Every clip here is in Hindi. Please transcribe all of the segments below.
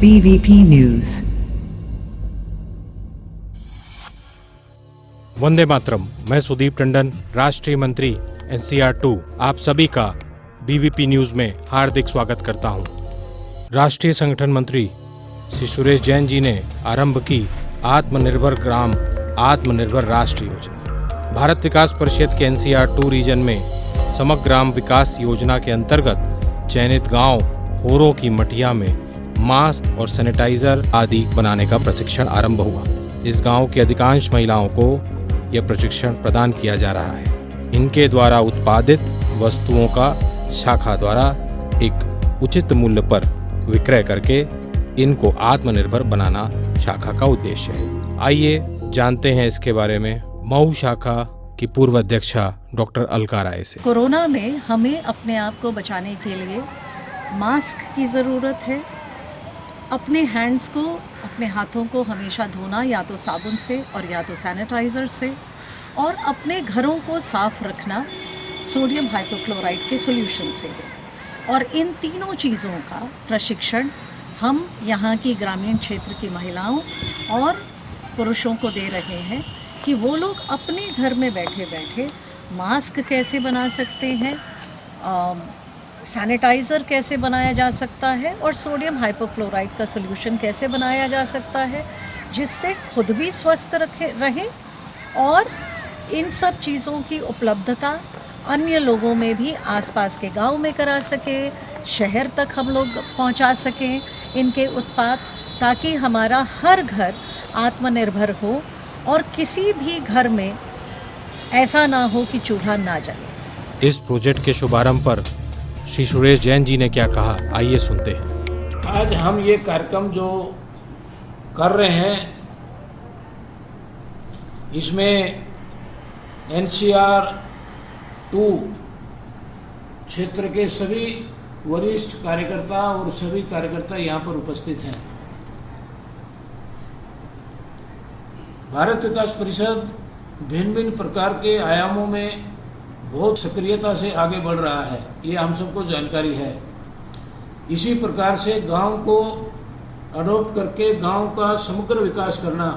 BVP News। वंदे मातरम। मैं सुदीप टंडन, राष्ट्रीय मंत्री NCR 2, आप सभी का BVP न्यूज में हार्दिक स्वागत करता हूं। राष्ट्रीय संगठन मंत्री श्री सुरेश जैन जी ने आरंभ की आत्मनिर्भर ग्राम आत्मनिर्भर राष्ट्र योजना। भारत विकास परिषद के NCR 2 रीजन में समग्र ग्राम विकास योजना के अंतर्गत चयनित गांव होरों की मटिया में मास्क और सैनिटाइजर आदि बनाने का प्रशिक्षण आरंभ हुआ। इस गांव की अधिकांश महिलाओं को यह प्रशिक्षण प्रदान किया जा रहा है। इनके द्वारा उत्पादित वस्तुओं का शाखा द्वारा एक उचित मूल्य पर विक्रय करके इनको आत्मनिर्भर बनाना शाखा का उद्देश्य है। आइए जानते हैं इसके बारे में मऊ शाखा की पूर्व अध्यक्षा डॉक्टर अलका राय से। कोरोना में हमें अपने आप को बचाने के लिए मास्क की ज़रूरत है। अपने हैंड्स को, अपने हाथों को हमेशा धोना या तो साबुन से और या तो सैनिटाइज़र से, और अपने घरों को साफ़ रखना सोडियम हाइपोक्लोराइड के सॉल्यूशन से है। और इन तीनों चीज़ों का प्रशिक्षण हम यहाँ की ग्रामीण क्षेत्र की महिलाओं और पुरुषों को दे रहे हैं कि वो लोग अपने घर में बैठे बैठे मास्क कैसे बना सकते हैं, सैनिटाइज़र कैसे बनाया जा सकता है और सोडियम हाइपोक्लोराइड का सॉल्यूशन कैसे बनाया जा सकता है, जिससे खुद भी स्वस्थ रहें और इन सब चीज़ों की उपलब्धता अन्य लोगों में भी आसपास के गांव में करा सके, शहर तक हम लोग पहुंचा सकें इनके उत्पाद, ताकि हमारा हर घर आत्मनिर्भर हो और किसी भी घर में ऐसा ना हो कि चूल्हा ना जले। इस प्रोजेक्ट के शुभारंभ पर श्री सुरेश जैन जी ने क्या कहा, आइए सुनते हैं। आज हम ये कार्यक्रम जो कर रहे हैं, इसमें NCR 2 क्षेत्र के सभी वरिष्ठ कार्यकर्ता और सभी कार्यकर्ता यहाँ पर उपस्थित हैं। भारत विकास परिषद भिन्न भिन्न प्रकार के आयामों में बहुत सक्रियता से आगे बढ़ रहा है, ये हम सबको जानकारी है। इसी प्रकार से गांव को अडॉप्ट करके गांव का समग्र विकास करना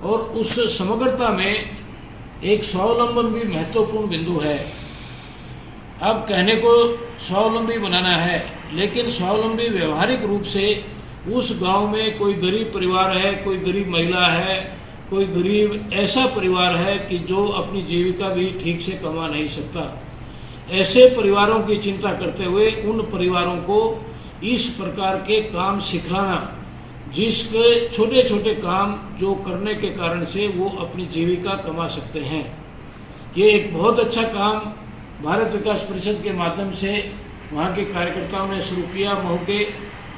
और उस समग्रता में एक स्वावलंबन भी महत्वपूर्ण बिंदु है। अब कहने को स्वावलंबी बनाना है, लेकिन स्वावलंबी व्यवहारिक रूप से उस गांव में कोई गरीब परिवार है, कोई गरीब महिला है, कोई गरीब ऐसा परिवार है कि जो अपनी जीविका भी ठीक से कमा नहीं सकता। ऐसे परिवारों की चिंता करते हुए उन परिवारों को इस प्रकार के काम सिखाना, जिसके छोटे छोटे काम जो करने के कारण से वो अपनी जीविका कमा सकते हैं। ये एक बहुत अच्छा काम भारत विकास परिषद के माध्यम से वहाँ के कार्यकर्ताओं ने शुरू किया मऊ के,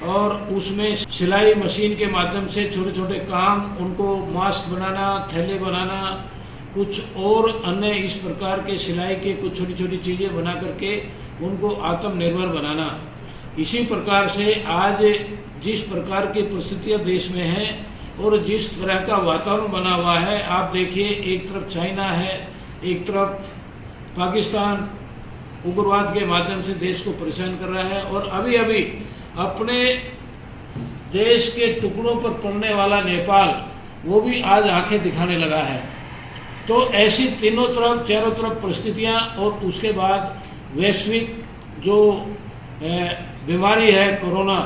और उसमें सिलाई मशीन के माध्यम से छोटे छोटे काम, उनको मास्क बनाना, थैले बनाना, कुछ और अन्य इस प्रकार के सिलाई के कुछ छोटी छोटी चीज़ें बना करके उनको आत्मनिर्भर बनाना। इसी प्रकार से आज जिस प्रकार की परिस्थितियाँ देश में हैं और जिस तरह का वातावरण बना हुआ है, आप देखिए, एक तरफ चाइना है, एक तरफ पाकिस्तान उग्रवाद के माध्यम से देश को परेशान कर रहा है, और अभी अभी अपने देश के टुकड़ों पर पड़ने वाला नेपाल, वो भी आज आंखें दिखाने लगा है। तो ऐसी तीनों तरफ, चारों तरफ परिस्थितियां, और उसके बाद वैश्विक जो बीमारी है कोरोना,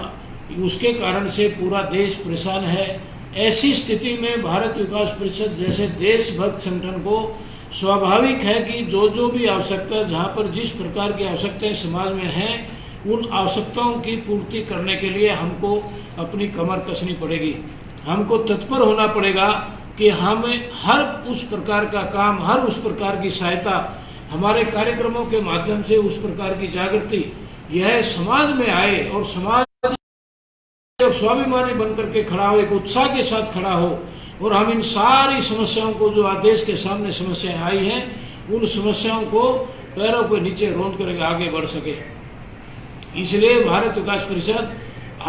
उसके कारण से पूरा देश परेशान है। ऐसी स्थिति में भारत विकास परिषद जैसे देशभक्त संगठन को स्वाभाविक है कि जो भी आवश्यकता, जहाँ पर जिस प्रकार की आवश्यकताएं समाज में हैं, उन आवश्यकताओं की पूर्ति करने के लिए हमको अपनी कमर कसनी पड़ेगी। हमको तत्पर होना पड़ेगा कि हम हर उस प्रकार का काम, हर उस प्रकार की सहायता, हमारे कार्यक्रमों के माध्यम से उस प्रकार की जागृति यह समाज में आए और समाज स्वाभिमानी बनकर के खड़ा हो, एक उत्साह के साथ खड़ा हो, और हम इन सारी समस्याओं को, जो देश के सामने समस्याएं आई हैं, उन समस्याओं को पैरों के नीचे रौंद करके आगे बढ़ सके। इसलिए भारत विकास परिषद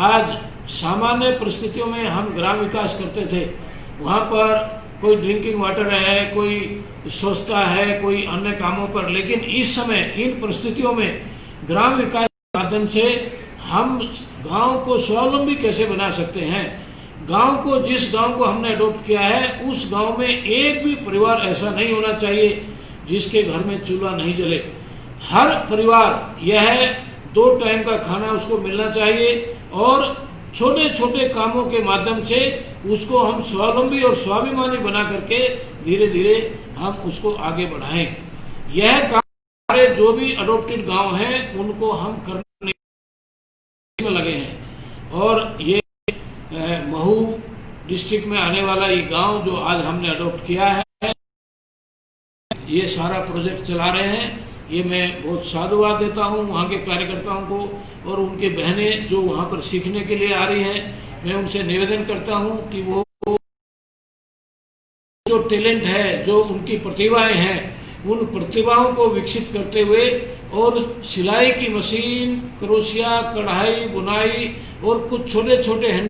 आज सामान्य परिस्थितियों में हम ग्राम विकास करते थे, वहाँ पर कोई ड्रिंकिंग वाटर है, कोई स्वच्छता है, कोई अन्य कामों पर, लेकिन इस समय इन परिस्थितियों में ग्राम विकास के माध्यम से हम गांव को स्वावलंबी कैसे बना सकते हैं। गांव को, जिस गांव को हमने अडॉप्ट किया है उस गांव में एक भी परिवार ऐसा नहीं होना चाहिए जिसके घर में चूल्हा नहीं जले। हर परिवार, यह 2 टाइम का खाना उसको मिलना चाहिए और छोटे छोटे कामों के माध्यम से उसको हम स्वावलंबी और स्वाभिमानी बना करके धीरे धीरे हम उसको आगे बढ़ाएं। यह कार्य जो भी अडॉप्टेड गांव हैं उनको हम करने में लगे हैं। और ये महू डिस्ट्रिक्ट में आने वाला ये गांव जो आज हमने अडॉप्ट किया है, ये सारा प्रोजेक्ट चला रहे हैं। ये मैं बहुत साधुवाद देता हूँ वहाँ के कार्यकर्ताओं को और उनके बहनें जो वहाँ पर सीखने के लिए आ रही हैं। मैं उनसे निवेदन करता हूँ कि वो जो टैलेंट है, जो उनकी प्रतिभाएं हैं, उन प्रतिभाओं को विकसित करते हुए और सिलाई की मशीन, क्रोशिया, कढ़ाई, बुनाई और कुछ छोटे छोटे हैंडी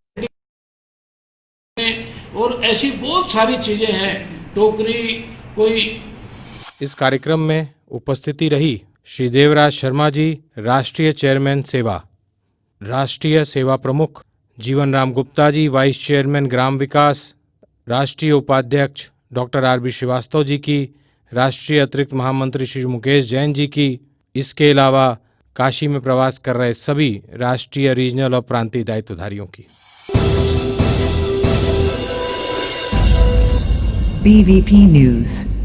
और ऐसी बहुत सारी चीजें हैं, टोकरी कोई। इस कार्यक्रम में उपस्थिति रही श्री देवराज शर्मा जी, राष्ट्रीय चेयरमैन सेवा, राष्ट्रीय सेवा प्रमुख जीवन राम गुप्ता जी, वाइस चेयरमैन ग्राम विकास, राष्ट्रीय उपाध्यक्ष doctor R B Srivastava ji की, राष्ट्रीय अतिरिक्त महामंत्री श्री मुकेश जैन जी की। इसके अलावा काशी में प्रवास कर रहे सभी राष्ट्रीय, रीजनल और प्रांतीय दायित्वधारियों की। BVP News।